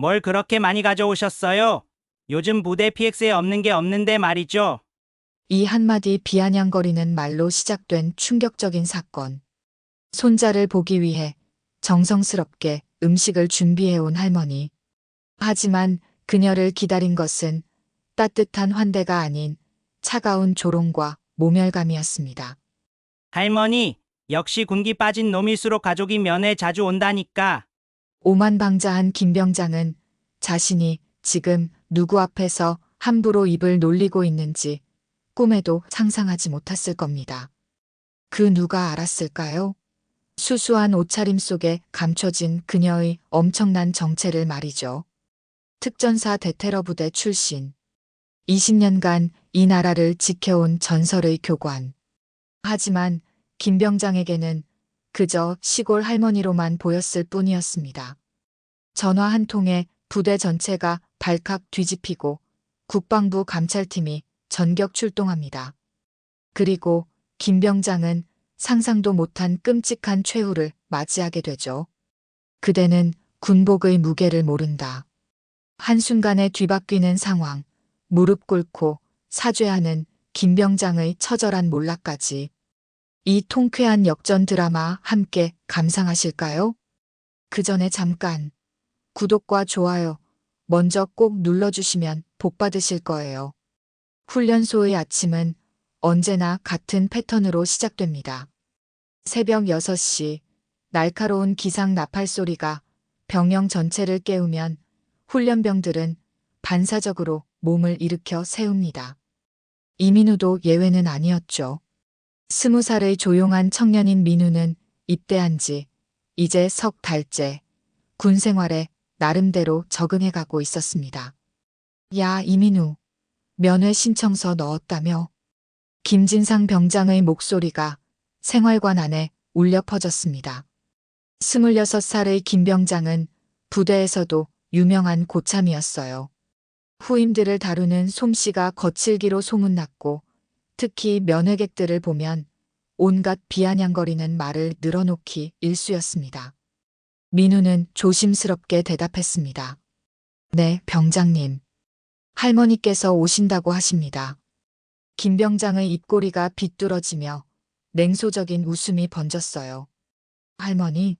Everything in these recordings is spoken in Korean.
뭘 그렇게 많이 가져오셨어요? 요즘 부대 PX에 없는 게 없는데 말이죠. 이 한마디 비아냥거리는 말로 시작된 충격적인 사건. 손자를 보기 위해 정성스럽게 음식을 준비해온 할머니. 하지만 그녀를 기다린 것은 따뜻한 환대가 아닌 차가운 조롱과 모멸감이었습니다. 할머니, 역시 군기 빠진 놈일수록 가족이 면회 자주 온다니까. 오만방자한 김병장은 자신이 지금 누구 앞에서 함부로 입을 놀리고 있는지 꿈에도 상상하지 못했을 겁니다. 그 누가 알았을까요? 수수한 옷차림 속에 감춰진 그녀의 엄청난 정체를 말이죠. 특전사 대테러 부대 출신. 20년간 이 나라를 지켜온 전설의 교관. 하지만 김병장에게는 그저 시골 할머니로만 보였을 뿐이었습니다. 전화 한 통에 부대 전체가 발칵 뒤집히고 국방부 감찰팀이 전격 출동합니다. 그리고 김병장은 상상도 못한 끔찍한 최후를 맞이하게 되죠. 그대는 군복의 무게를 모른다. 한순간에 뒤바뀌는 상황, 무릎 꿇고 사죄하는 김병장의 처절한 몰락까지. 이 통쾌한 역전 드라마 함께 감상하실까요? 그 전에 잠깐 구독과 좋아요 먼저 꼭 눌러주시면 복 받으실 거예요. 훈련소의 아침은 언제나 같은 패턴으로 시작됩니다. 새벽 6시 날카로운 기상 나팔 소리가 병영 전체를 깨우면 훈련병들은 반사적으로 몸을 일으켜 세웁니다. 이민우도 예외는 아니었죠. 20살의 조용한 청년인 민우는 입대한 지 이제 석 달째 군 생활에 나름대로 적응해가고 있었습니다. 야, 이민우, 면회 신청서 넣었다며? 김진상 병장의 목소리가 생활관 안에 울려 퍼졌습니다. 26살의 김 병장은 부대에서도 유명한 고참이었어요. 후임들을 다루는 솜씨가 거칠기로 소문났고 특히 면회객들을 보면 온갖 비아냥거리는 말을 늘어놓기 일쑤였습니다. 민우는 조심스럽게 대답했습니다. 네, 병장님. 할머니께서 오신다고 하십니다. 김 병장의 입꼬리가 비뚤어지며 냉소적인 웃음이 번졌어요. 할머니?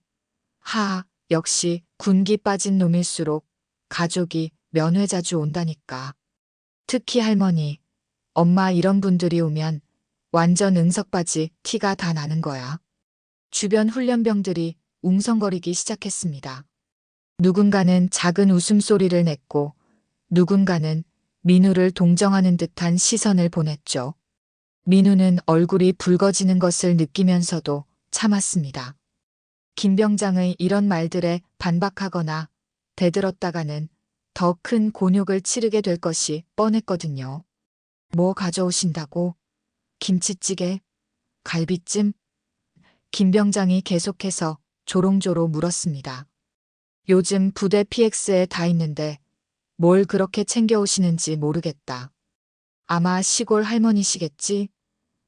역시 군기 빠진 놈일수록 가족이 면회 자주 온다니까. 특히 할머니, 엄마 이런 분들이 오면 완전 응석바지 티가 다 나는 거야. 주변 훈련병들이 웅성거리기 시작했습니다. 누군가는 작은 웃음소리를 냈고 누군가는 민우를 동정하는 듯한 시선을 보냈죠. 민우는 얼굴이 붉어지는 것을 느끼면서도 참았습니다. 김 병장의 이런 말들에 반박하거나 대들었다가는 더 큰 곤욕을 치르게 될 것이 뻔했거든요. 뭐 가져오신다고? 김치찌개? 갈비찜? 김 병장이 계속해서 조롱조로 물었습니다. 요즘 부대 PX에 다 있는데 뭘 그렇게 챙겨오시는지 모르겠다. 아마 시골 할머니시겠지?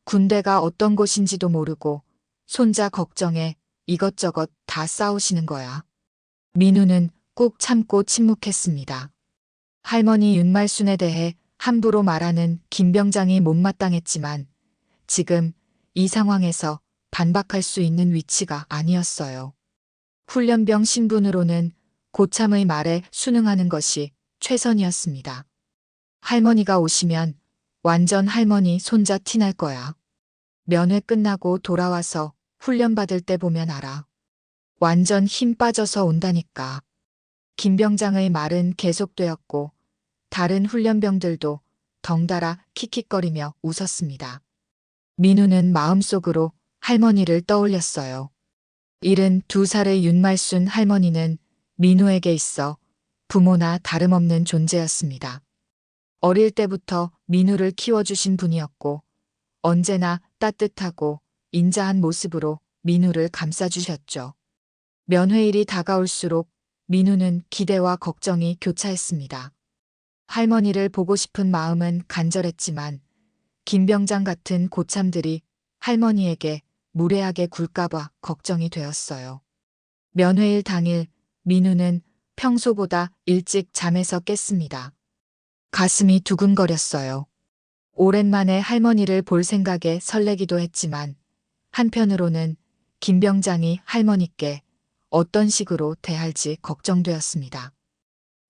군대가 어떤 곳인지도 모르고 손자 걱정에 이것저것 다 싸우시는 거야. 민우는 꾹 참고 침묵했습니다. 할머니 윤말순에 대해 함부로 말하는 김 병장이 못마땅했지만 지금 이 상황에서 반박할 수 있는 위치가 아니었어요. 훈련병 신분으로는 고참의 말에 순응하는 것이 최선이었습니다. 할머니가 오시면 완전 할머니 손자 티날 거야. 면회 끝나고 돌아와서 훈련 받을 때 보면 알아. 완전 힘 빠져서 온다니까. 김 병장의 말은 계속되었고 다른 훈련병들도 덩달아 킥킥거리며 웃었습니다. 민우는 마음속으로 할머니를 떠올렸어요. 72살의 윤말순 할머니는 민우에게 있어 부모나 다름없는 존재였습니다. 어릴 때부터 민우를 키워주신 분이었고 언제나 따뜻하고 인자한 모습으로 민우를 감싸주셨죠. 면회일이 다가올수록 민우는 기대와 걱정이 교차했습니다. 할머니를 보고 싶은 마음은 간절했지만 김 병장 같은 고참들이 할머니에게 무례하게 굴까봐 걱정이 되었어요. 면회일 당일 민우는 평소보다 일찍 잠에서 깼습니다. 가슴이 두근거렸어요. 오랜만에 할머니를 볼 생각에 설레기도 했지만 한편으로는 김병장이 할머니께 어떤 식으로 대할지 걱정되었습니다.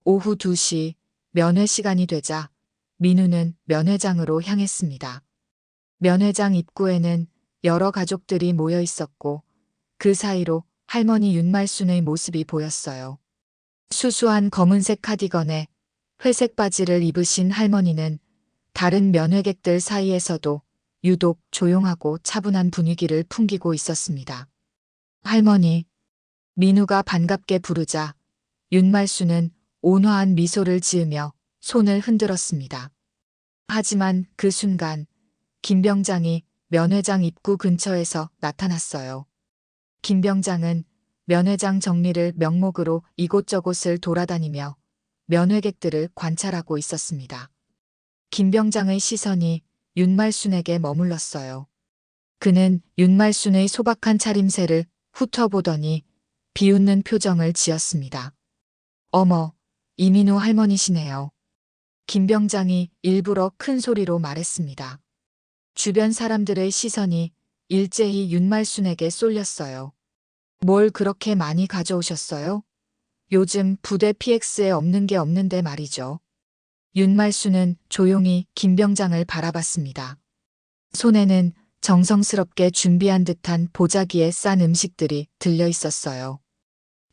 오후 2시 면회 시간이 되자 민우는 면회장으로 향했습니다. 면회장 입구에는 여러 가족들이 모여 있었고 그 사이로 할머니 윤말순의 모습이 보였어요. 수수한 검은색 카디건에 회색 바지를 입으신 할머니는 다른 면회객들 사이에서도 유독 조용하고 차분한 분위기를 풍기고 있었습니다. 할머니, 민우가 반갑게 부르자 윤말순은 온화한 미소를 지으며 손을 흔들었습니다. 하지만 그 순간 김병장이 면회장 입구 근처에서 나타났어요. 김병장은 면회장 정리를 명목으로 이곳저곳을 돌아다니며 면회객들을 관찰하고 있었습니다. 김병장의 시선이 윤말순에게 머물렀어요. 그는 윤말순의 소박한 차림새를 훑어보더니 비웃는 표정을 지었습니다. 어머, 이민우 할머니시네요. 김병장이 일부러 큰 소리로 말했습니다. 주변 사람들의 시선이 일제히 윤말순에게 쏠렸어요. 뭘 그렇게 많이 가져오셨어요? 요즘 부대 PX에 없는 게 없는데 말이죠. 윤말순은 조용히 김병장을 바라봤습니다. 손에는 정성스럽게 준비한 듯한 보자기에 싼 음식들이 들려 있었어요.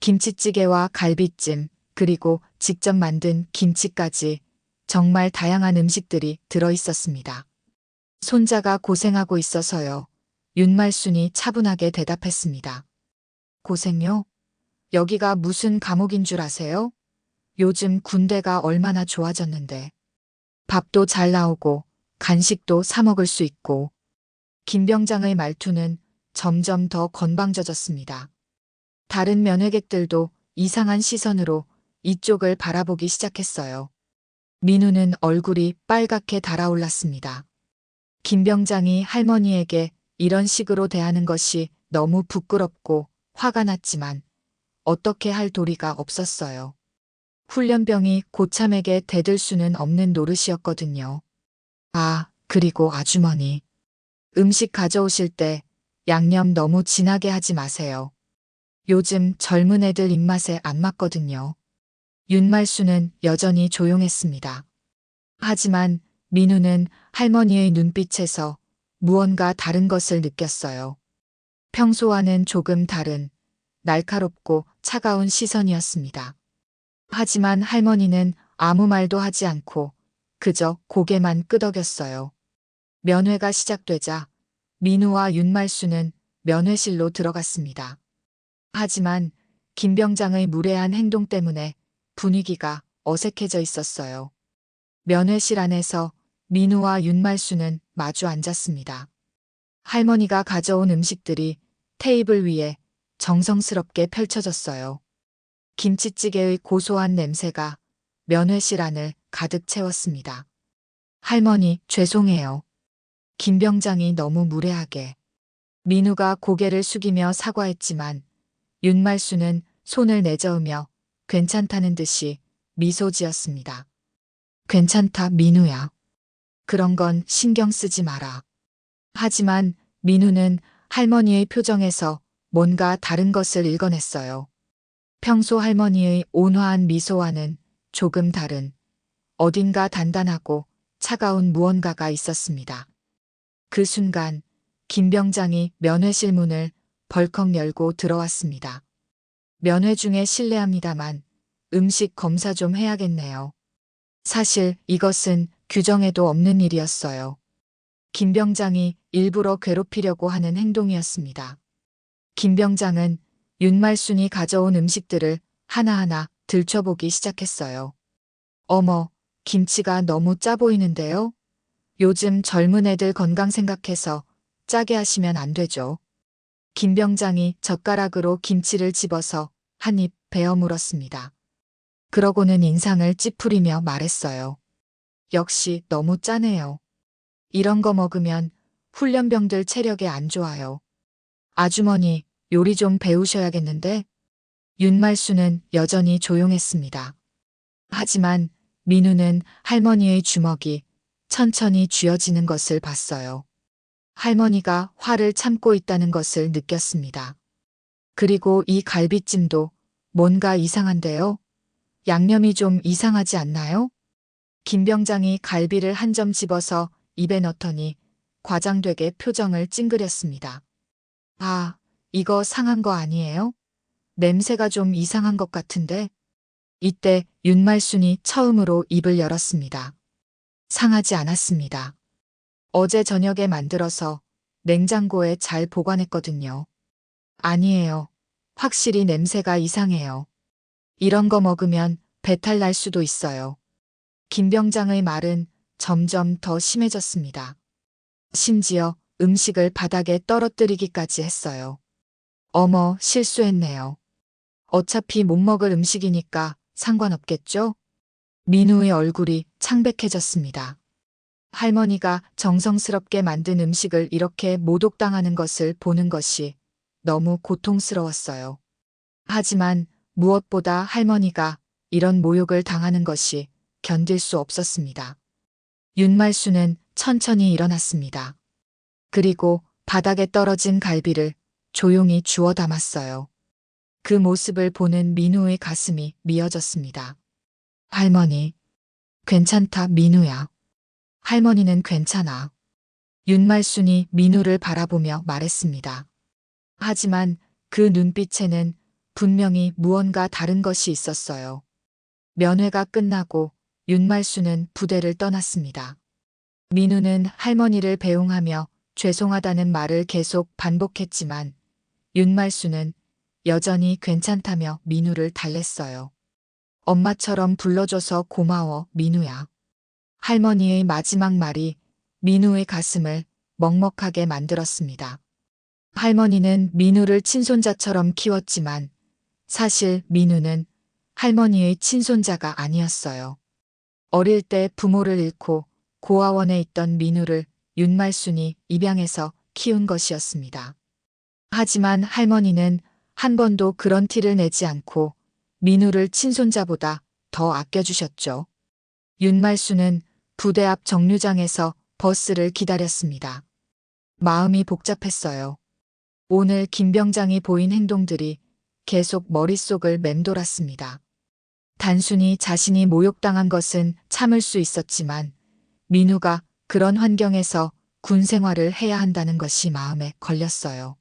김치찌개와 갈비찜, 그리고 직접 만든 김치까지 정말 다양한 음식들이 들어 있었습니다. 손자가 고생하고 있어서요. 윤말순이 차분하게 대답했습니다. 고생요? 여기가 무슨 감옥인 줄 아세요? 요즘 군대가 얼마나 좋아졌는데. 밥도 잘 나오고 간식도 사 먹을 수 있고. 김병장의 말투는 점점 더 건방져졌습니다. 다른 면회객들도 이상한 시선으로 이쪽을 바라보기 시작했어요. 민우는 얼굴이 빨갛게 달아올랐습니다. 김병장이 할머니에게 이런 식으로 대하는 것이 너무 부끄럽고 화가 났지만 어떻게 할 도리가 없었어요. 훈련병이 고참에게 대들 수는 없는 노릇이었거든요. 아, 그리고 아주머니. 음식 가져오실 때 양념 너무 진하게 하지 마세요. 요즘 젊은 애들 입맛에 안 맞거든요. 윤말순은 여전히 조용했습니다. 하지만 민우는 할머니의 눈빛에서 무언가 다른 것을 느꼈어요. 평소와는 조금 다른 날카롭고 차가운 시선이었습니다. 하지만 할머니는 아무 말도 하지 않고 그저 고개만 끄덕였어요. 면회가 시작되자 민우와 윤말순은 면회실로 들어갔습니다. 하지만 김병장의 무례한 행동 때문에 분위기가 어색해져 있었어요. 면회실 안에서 민우와 윤말순은 마주 앉았습니다. 할머니가 가져온 음식들이 테이블 위에 정성스럽게 펼쳐졌어요. 김치찌개의 고소한 냄새가 면회실 안을 가득 채웠습니다. 할머니, 죄송해요. 김병장이 너무 무례하게. 민우가 고개를 숙이며 사과했지만 윤말순은 손을 내저으며 괜찮다는 듯이 미소 지었습니다. 괜찮다, 민우야. 그런 건 신경 쓰지 마라. 하지만 민우는 할머니의 표정에서 뭔가 다른 것을 읽어냈어요. 평소 할머니의 온화한 미소와는 조금 다른 어딘가 단단하고 차가운 무언가가 있었습니다. 그 순간 김병장이 면회실 문을 벌컥 열고 들어왔습니다. 면회 중에 실례합니다만 음식 검사 좀 해야겠네요. 사실 이것은 규정에도 없는 일이었어요. 김병장이 일부러 괴롭히려고 하는 행동이었습니다. 김병장은 윤말순이 가져온 음식들을 하나하나 들춰보기 시작했어요. 어머, 김치가 너무 짜 보이는데요? 요즘 젊은 애들 건강 생각해서 짜게 하시면 안 되죠. 김병장이 젓가락으로 김치를 집어서 한 입 베어 물었습니다. 그러고는 인상을 찌푸리며 말했어요. 역시 너무 짜네요. 이런 거 먹으면 훈련병들 체력에 안 좋아요. 아주머니, 요리 좀 배우셔야겠는데? 윤말수는 여전히 조용했습니다. 하지만 민우는 할머니의 주먹이 천천히 쥐어지는 것을 봤어요. 할머니가 화를 참고 있다는 것을 느꼈습니다. 그리고 이 갈비찜도 뭔가 이상한데요? 양념이 좀 이상하지 않나요? 김 병장이 갈비를 한 점 집어서 입에 넣더니 과장되게 표정을 찡그렸습니다. 아, 이거 상한 거 아니에요? 냄새가 좀 이상한 것 같은데? 이때 윤말순이 처음으로 입을 열었습니다. 상하지 않았습니다. 어제 저녁에 만들어서 냉장고에 잘 보관했거든요. 아니에요. 확실히 냄새가 이상해요. 이런 거 먹으면 배탈 날 수도 있어요. 김 병장의 말은 점점 더 심해졌습니다. 심지어 음식을 바닥에 떨어뜨리기까지 했어요. 어머, 실수했네요. 어차피 못 먹을 음식이니까 상관없겠죠? 민우의 얼굴이 창백해졌습니다. 할머니가 정성스럽게 만든 음식을 이렇게 모독당하는 것을 보는 것이 너무 고통스러웠어요. 하지만 무엇보다 할머니가 이런 모욕을 당하는 것이 견딜 수 없었습니다. 윤말수는 천천히 일어났습니다. 그리고 바닥에 떨어진 갈비를 조용히 주워 담았어요. 그 모습을 보는 민우의 가슴이 미어졌습니다. 할머니, 괜찮다, 민우야. 할머니는 괜찮아. 윤말순이 민우를 바라보며 말했습니다. 하지만 그 눈빛에는 분명히 무언가 다른 것이 있었어요. 면회가 끝나고 윤말순은 부대를 떠났습니다. 민우는 할머니를 배웅하며 죄송하다는 말을 계속 반복했지만 윤말순은 여전히 괜찮다며 민우를 달랬어요. 엄마처럼 불러줘서 고마워, 민우야. 할머니의 마지막 말이 민우의 가슴을 먹먹하게 만들었습니다. 할머니는 민우를 친손자처럼 키웠지만 사실 민우는 할머니의 친손자가 아니었어요. 어릴 때 부모를 잃고 고아원에 있던 민우를 윤말순이 입양해서 키운 것이었습니다. 하지만 할머니는 한 번도 그런 티를 내지 않고 민우를 친손자보다 더 아껴주셨죠. 윤말순은 부대 앞 정류장에서 버스를 기다렸습니다. 마음이 복잡했어요. 오늘 김 병장이 보인 행동들이 계속 머릿속을 맴돌았습니다. 단순히 자신이 모욕당한 것은 참을 수 있었지만 민우가 그런 환경에서 군 생활을 해야 한다는 것이 마음에 걸렸어요.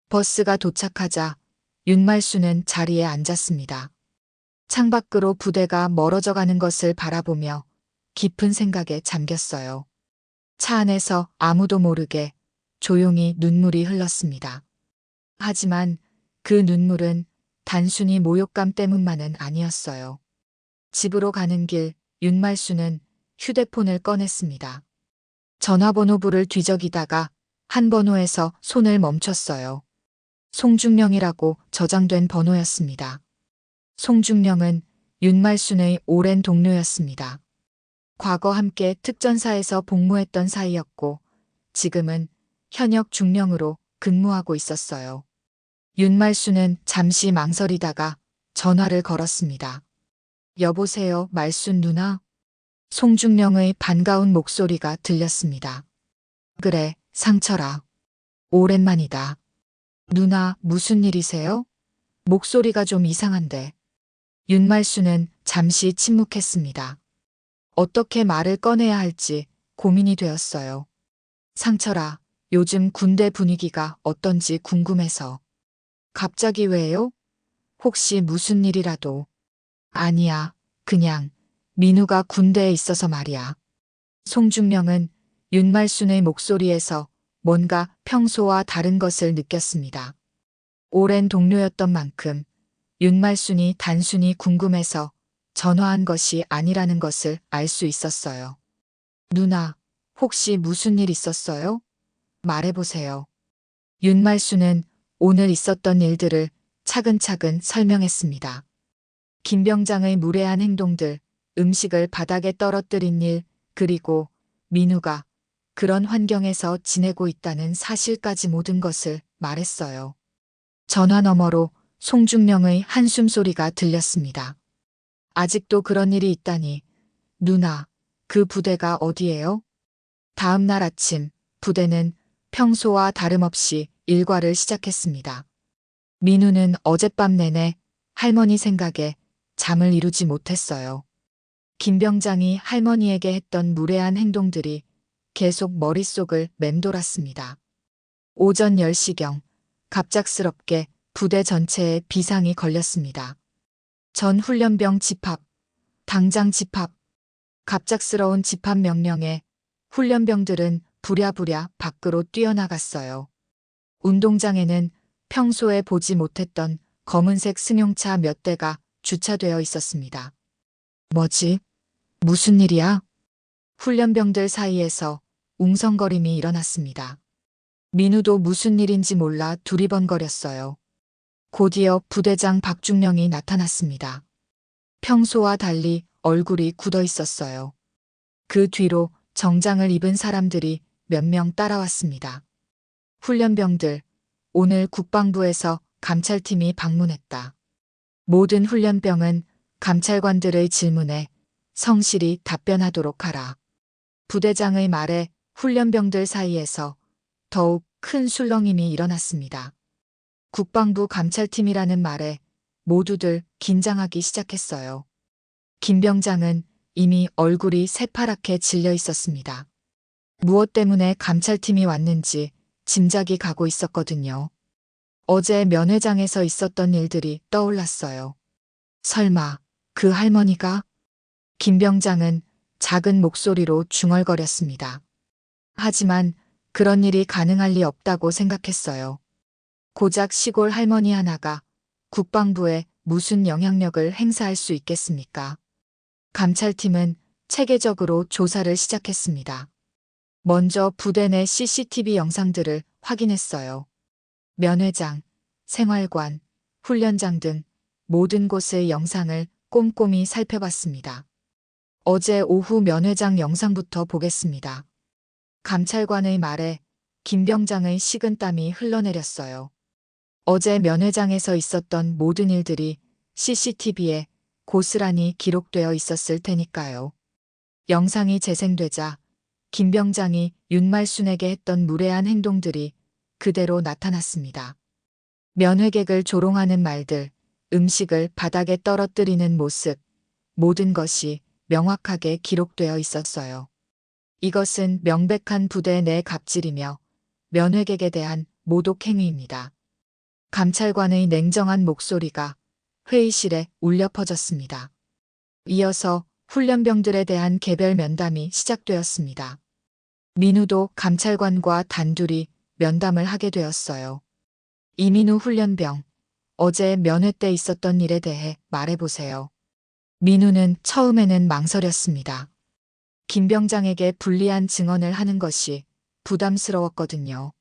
버스가 도착하자 윤말수는 자리에 앉았습니다. 창밖으로 부대가 멀어져 가는 것을 바라보며 깊은 생각에 잠겼어요. 차 안에서 아무도 모르게 조용히 눈물이 흘렀습니다. 하지만 그 눈물은 단순히 모욕감 때문만은 아니었어요. 집으로 가는 길 윤말수는 휴대폰을 꺼냈습니다. 전화번호부를 뒤적이다가 한 번호에서 손을 멈췄어요. 송중령이라고 저장된 번호였습니다. 송중령은 윤말순의 오랜 동료였습니다. 과거 함께 특전사에서 복무했던 사이였고 지금은 현역 중령으로 근무하고 있었어요. 윤말순은 잠시 망설이다가 전화를 걸었습니다. 여보세요, 말순 누나? 송중령의 반가운 목소리가 들렸습니다. 그래, 상철아. 오랜만이다. 누나, 무슨 일이세요? 목소리가 좀 이상한데. 윤말수는 잠시 침묵했습니다. 어떻게 말을 꺼내야 할지 고민이 되었어요. 상철아, 요즘 군대 분위기가 어떤지 궁금해서. 갑자기 왜요? 혹시 무슨 일이라도. 아니야, 그냥 민우가 군대에 있어서 말이야. 송중령은 윤말순의 목소리에서 뭔가 평소와 다른 것을 느꼈습니다. 오랜 동료였던 만큼 윤말순이 단순히 궁금해서 전화한 것이 아니라는 것을 알 수 있었어요. 누나, 혹시 무슨 일 있었어요? 말해보세요. 윤말순은 오늘 있었던 일들을 차근차근 설명했습니다. 김 병장의 무례한 행동들, 음식을 바닥에 떨어뜨린 일, 그리고 민우가 그런 환경에서 지내고 있다는 사실까지 모든 것을 말했어요. 전화 너머로 송중령의 한숨 소리가 들렸습니다. 아직도 그런 일이 있다니. 누나, 그 부대가 어디예요? 다음 날 아침, 부대는 평소와 다름없이 일과를 시작했습니다. 민우는 어젯밤 내내 할머니 생각에 잠을 이루지 못했어요. 김 병장이 할머니에게 했던 무례한 행동들이 계속 머릿속을 맴돌았습니다. 오전 10시경 갑작스럽게 부대 전체에 비상이 걸렸습니다. 전 훈련병 집합, 당장 집합. 갑작스러운 집합 명령에 훈련병들은 부랴부랴 밖으로 뛰어나갔어요. 운동장에는 평소에 보지 못했던 검은색 승용차 몇 대가 주차되어 있었습니다. 뭐지? 무슨 일이야? 훈련병들 사이에서 웅성거림이 일어났습니다. 민우도 무슨 일인지 몰라 두리번거렸어요. 곧이어 부대장 박중령이 나타났습니다. 평소와 달리 얼굴이 굳어 있었어요. 그 뒤로 정장을 입은 사람들이 몇 명 따라왔습니다. 훈련병들, 오늘 국방부에서 감찰팀이 방문했다. 모든 훈련병은 감찰관들의 질문에 성실히 답변하도록 하라. 부대장의 말에 훈련병들 사이에서 더욱 큰 술렁임이 일어났습니다. 국방부 감찰팀이라는 말에 모두들 긴장하기 시작했어요. 김 병장은 이미 얼굴이 새파랗게 질려 있었습니다. 무엇 때문에 감찰팀이 왔는지 짐작이 가고 있었거든요. 어제 면회장에서 있었던 일들이 떠올랐어요. 설마 그 할머니가? 김 병장은 작은 목소리로 중얼거렸습니다. 하지만 그런 일이 가능할 리 없다고 생각했어요. 고작 시골 할머니 하나가 국방부에 무슨 영향력을 행사할 수 있겠습니까? 감찰팀은 체계적으로 조사를 시작했습니다. 먼저 부대 내 CCTV 영상들을 확인했어요. 면회장, 생활관, 훈련장 등 모든 곳의 영상을 꼼꼼히 살펴봤습니다. 어제 오후 면회장 영상부터 보겠습니다. 감찰관의 말에 김 병장의 식은땀이 흘러내렸어요. 어제 면회장에서 있었던 모든 일들이 CCTV에 고스란히 기록되어 있었을 테니까요. 영상이 재생되자 김 병장이 윤말순에게 했던 무례한 행동들이 그대로 나타났습니다. 면회객을 조롱하는 말들, 음식을 바닥에 떨어뜨리는 모습, 모든 것이 명확하게 기록되어 있었어요. 이것은 명백한 부대 내 갑질이며 면회객에 대한 모독 행위입니다. 감찰관의 냉정한 목소리가 회의실에 울려 퍼졌습니다. 이어서 훈련병들에 대한 개별 면담이 시작되었습니다. 민우도 감찰관과 단둘이 면담을 하게 되었어요. 이민우 훈련병, 어제 면회 때 있었던 일에 대해 말해보세요. 민우는 처음에는 망설였습니다. 김 병장에게 불리한 증언을 하는 것이 부담스러웠거든요.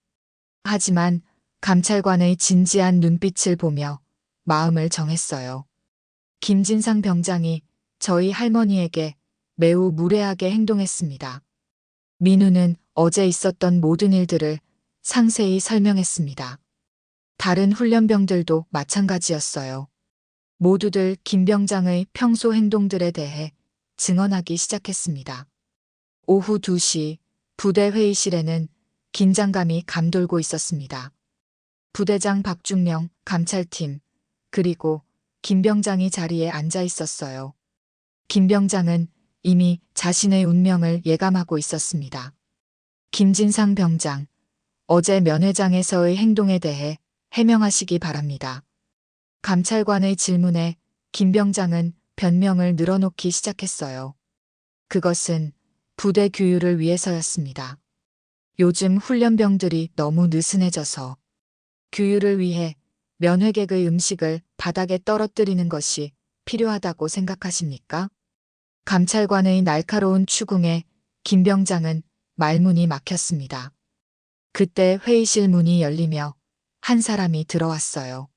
하지만 감찰관의 진지한 눈빛을 보며 마음을 정했어요. 김진상 병장이 저희 할머니에게 매우 무례하게 행동했습니다. 민우는 어제 있었던 모든 일들을 상세히 설명했습니다. 다른 훈련병들도 마찬가지였어요. 모두들 김 병장의 평소 행동들에 대해 증언하기 시작했습니다. 오후 2시 부대 회의실에는 긴장감이 감돌고 있었습니다. 부대장 박중령, 감찰팀, 그리고 김 병장이 자리에 앉아 있었어요. 김 병장은 이미 자신의 운명을 예감하고 있었습니다. 김진상 병장, 어제 면회장에서의 행동에 대해 해명하시기 바랍니다. 감찰관의 질문에 김 병장은 변명을 늘어놓기 시작했어요. 그것은 부대 규율을 위해서였습니다. 요즘 훈련병들이 너무 느슨해져서 규율을 위해 면회객의 음식을 바닥에 떨어뜨리는 것이 필요하다고 생각하십니까? 감찰관의 날카로운 추궁에 김 병장은 말문이 막혔습니다. 그때 회의실 문이 열리며 한 사람이 들어왔어요.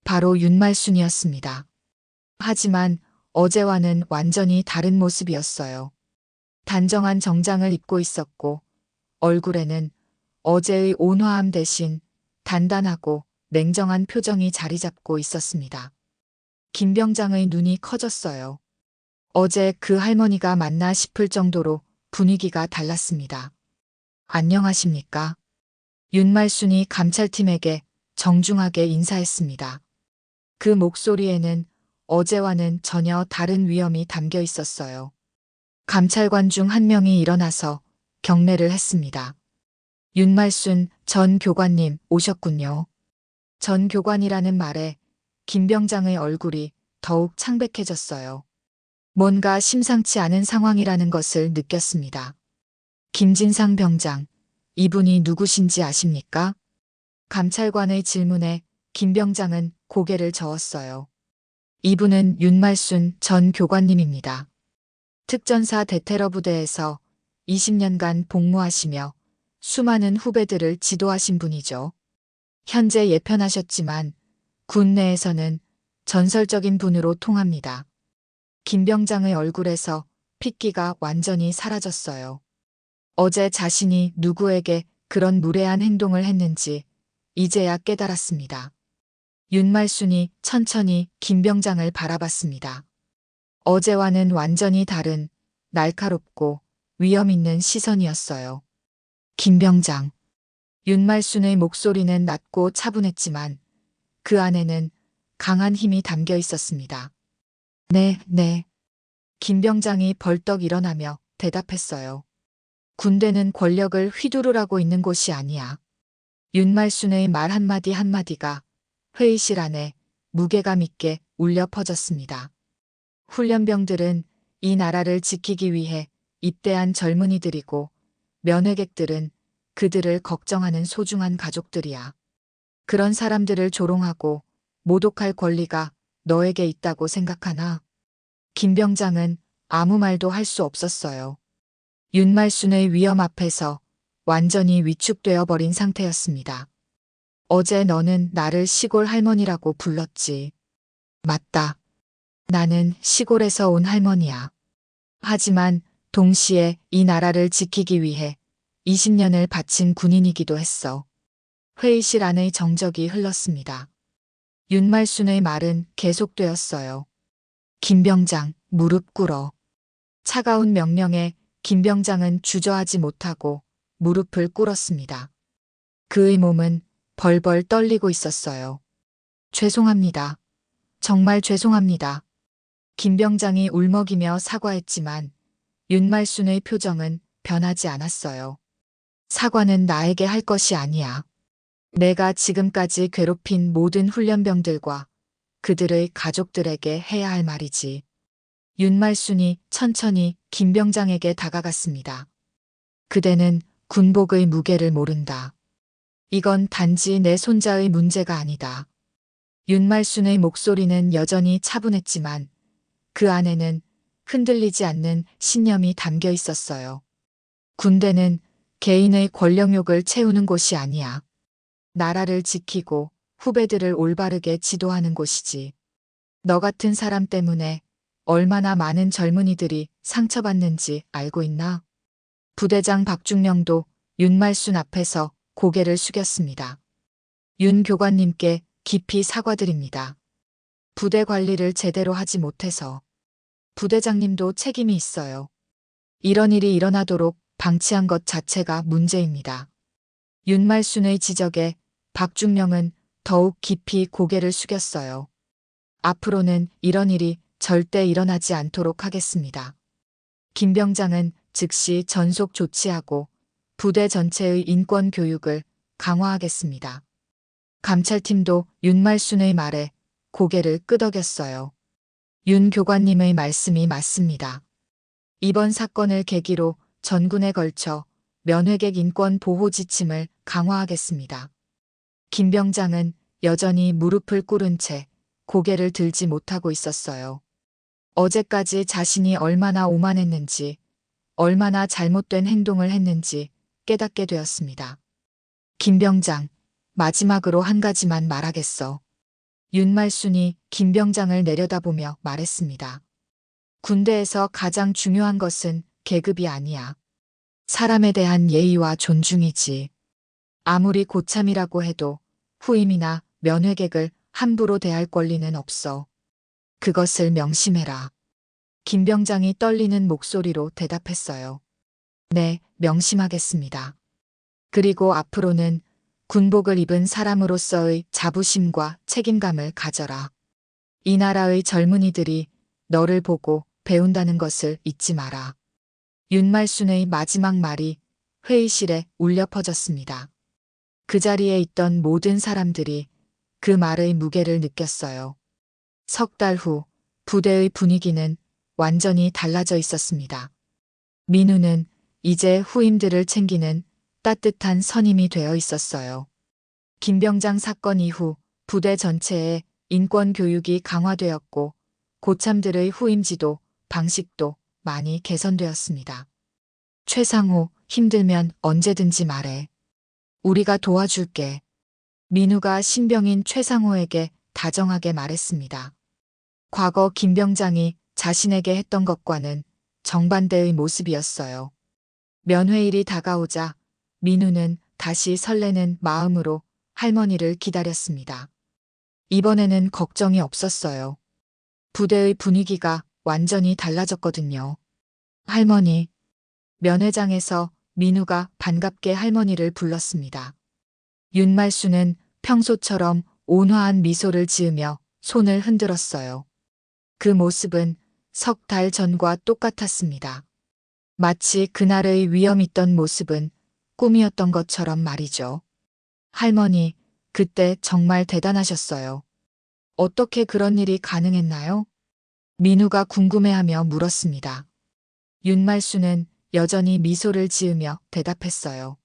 바로 윤말순이었습니다. 하지만 어제와는 완전히 다른 모습이었어요. 단정한 정장을 입고 있었고 얼굴에는 어제의 온화함 대신 단단하고 냉정한 표정이 자리 잡고 있었습니다. 김 병장의 눈이 커졌어요. 어제 그 할머니가 맞나 싶을 정도로 분위기가 달랐습니다. 안녕하십니까? 윤말순이 감찰팀에게 정중하게 인사했습니다. 그 목소리에는 어제와는 전혀 다른 위엄이 담겨 있었어요. 감찰관 중 한 명이 일어나서 경례를 했습니다. 윤말순 전 교관님 오셨군요. 전 교관이라는 말에 김 병장의 얼굴이 더욱 창백해졌어요. 뭔가 심상치 않은 상황이라는 것을 느꼈습니다. 김진상 병장, 이분이 누구신지 아십니까? 감찰관의 질문에 김 병장은 고개를 저었어요. 이분은 윤말순 전 교관님입니다. 특전사 대테러 부대에서 20년간 복무하시며 수많은 후배들을 지도하신 분이죠. 현재 예편하셨지만 군 내에서는 전설적인 분으로 통합니다. 김 병장의 얼굴에서 핏기가 완전히 사라졌어요. 어제 자신이 누구에게 그런 무례한 행동을 했는지 이제야 깨달았습니다. 윤말순이 천천히 김 병장을 바라봤습니다. 어제와는 완전히 다른 날카롭고 위험 있는 시선이었어요. 김 병장. 윤말순의 목소리는 낮고 차분했지만 그 안에는 강한 힘이 담겨 있었습니다. 네. 김 병장이 벌떡 일어나며 대답했어요. 군대는 권력을 휘두르라고 있는 곳이 아니야. 윤말순의 말 한마디 한마디가 회의실 안에 무게감 있게 울려 퍼졌습니다. 훈련병들은 이 나라를 지키기 위해 입대한 젊은이들이고 면회객들은 그들을 걱정하는 소중한 가족들이야. 그런 사람들을 조롱하고 모독할 권리가 너에게 있다고 생각하나? 김 병장은 아무 말도 할 수 없었어요. 윤말순의 위험 앞에서 완전히 위축되어 버린 상태였습니다. 어제 너는 나를 시골 할머니라고 불렀지. 맞다. 나는 시골에서 온 할머니야. 하지만 동시에 이 나라를 지키기 위해 20년을 바친 군인이기도 했어. 회의실 안의 정적이 흘렀습니다. 윤말순의 말은 계속되었어요. 김 병장, 무릎 꿇어. 차가운 명령에 김 병장은 주저하지 못하고 무릎을 꿇었습니다. 그의 몸은 벌벌 떨리고 있었어요. 죄송합니다. 정말 죄송합니다. 김 병장이 울먹이며 사과했지만 윤말순의 표정은 변하지 않았어요. 사과는 나에게 할 것이 아니야. 내가 지금까지 괴롭힌 모든 훈련병들과 그들의 가족들에게 해야 할 말이지. 윤말순이 천천히 김 병장에게 다가갔습니다. 그대는 군복의 무게를 모른다. 이건 단지 내 손자의 문제가 아니다. 윤말순의 목소리는 여전히 차분했지만 그 안에는 흔들리지 않는 신념이 담겨 있었어요. 군대는 개인의 권력욕을 채우는 곳이 아니야. 나라를 지키고 후배들을 올바르게 지도하는 곳이지. 너 같은 사람 때문에 얼마나 많은 젊은이들이 상처받는지 알고 있나? 부대장 박중령도 윤말순 앞에서 고개를 숙였습니다. 윤 교관님께 깊이 사과드립니다. 부대 관리를 제대로 하지 못해서. 부대장님도 책임이 있어요. 이런 일이 일어나도록 방치한 것 자체가 문제입니다. 윤말순의 지적에 박중령은 더욱 깊이 고개를 숙였어요. 앞으로는 이런 일이 절대 일어나지 않도록 하겠습니다. 김 병장은 즉시 전속 조치하고 부대 전체의 인권 교육을 강화하겠습니다. 감찰팀도 윤말순의 말에 고개를 끄덕였어요. 윤 교관님의 말씀이 맞습니다. 이번 사건을 계기로 전군에 걸쳐 면회객 인권 보호 지침을 강화하겠습니다. 김 병장은 여전히 무릎을 꿇은 채 고개를 들지 못하고 있었어요. 어제까지 자신이 얼마나 오만했는지, 얼마나 잘못된 행동을 했는지 깨닫게 되었습니다. 김 병장, 마지막으로 한 가지만 말하겠어. 윤말순이 김 병장을 내려다보며 말했습니다. 군대에서 가장 중요한 것은 계급이 아니야. 사람에 대한 예의와 존중이지. 아무리 고참이라고 해도 후임이나 면회객을 함부로 대할 권리는 없어. 그것을 명심해라. 김 병장이 떨리는 목소리로 대답했어요. 네, 명심하겠습니다. 그리고 앞으로는 군복을 입은 사람으로서의 자부심과 책임감을 가져라. 이 나라의 젊은이들이 너를 보고 배운다는 것을 잊지 마라. 윤말순의 마지막 말이 회의실에 울려 퍼졌습니다. 그 자리에 있던 모든 사람들이 그 말의 무게를 느꼈어요. 석 달 후 부대의 분위기는 완전히 달라져 있었습니다. 민우는 이제 후임들을 챙기는 따뜻한 선임이 되어 있었어요. 김 병장 사건 이후 부대 전체에 인권 교육이 강화되었고 고참들의 후임 지도 방식도 많이 개선되었습니다. 최상호, 힘들면 언제든지 말해. 우리가 도와줄게. 민우가 신병인 최상호에게 다정하게 말했습니다. 과거 김 병장이 자신에게 했던 것과는 정반대의 모습이었어요. 면회일이 다가오자 민우는 다시 설레는 마음으로 할머니를 기다렸습니다. 이번에는 걱정이 없었어요. 부대의 분위기가 완전히 달라졌거든요. 할머니. 면회장에서 민우가 반갑게 할머니를 불렀습니다. 윤말수는 평소처럼 온화한 미소를 지으며 손을 흔들었어요. 그 모습은 석 달 전과 똑같았습니다. 마치 그날의 위험 있던 모습은 꿈이었던 것처럼 말이죠. 할머니, 그때 정말 대단하셨어요. 어떻게 그런 일이 가능했나요? 민우가 궁금해하며 물었습니다. 윤말수는 여전히 미소를 지으며 대답했어요.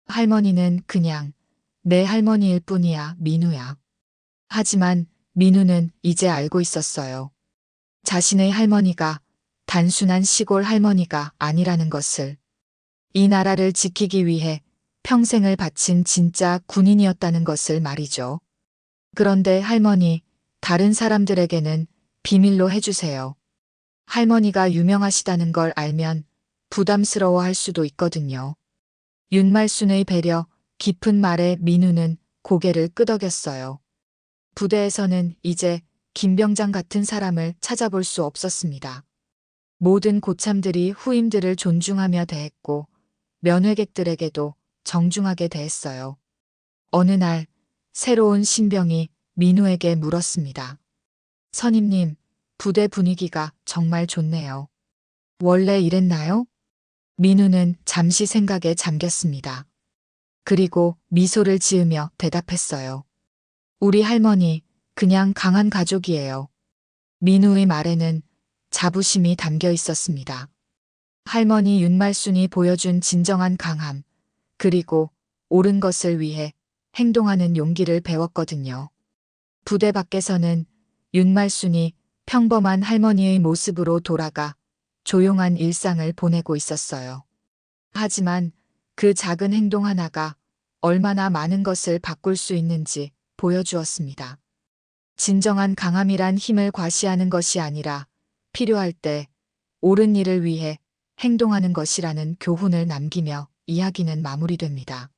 할머니는 그냥 내 할머니일 뿐이야, 민우야. 하지만 민우는 이제 알고 있었어요. 자신의 할머니가 단순한 시골 할머니가 아니라는 것을. 이 나라를 지키기 위해 평생을 바친 진짜 군인이었다는 것을 말이죠. 그런데 할머니, 다른 사람들에게는 비밀로 해주세요. 할머니가 유명하시다는 걸 알면 부담스러워할 수도 있거든요. 윤말순의 배려, 깊은 말에 민우는 고개를 끄덕였어요. 부대에서는 이제 김 병장 같은 사람을 찾아볼 수 없었습니다. 모든 고참들이 후임들을 존중하며 대했고 면회객들에게도 정중하게 대했어요. 어느 날 새로운 신병이 민우에게 물었습니다. 선임님, 부대 분위기가 정말 좋네요. 원래 이랬나요? 민우는 잠시 생각에 잠겼습니다. 그리고 미소를 지으며 대답했어요. 우리 할머니, 그냥 강한 가족이에요. 민우의 말에는 자부심이 담겨 있었습니다. 할머니 윤말순이 보여준 진정한 강함, 그리고 옳은 것을 위해 행동하는 용기를 배웠거든요. 부대 밖에서는 윤말순이 평범한 할머니의 모습으로 돌아가 조용한 일상을 보내고 있었어요. 하지만 그 작은 행동 하나가 얼마나 많은 것을 바꿀 수 있는지 보여주었습니다. 진정한 강함이란 힘을 과시하는 것이 아니라 필요할 때 옳은 일을 위해 행동하는 것이라는 교훈을 남기며 이야기는 마무리됩니다.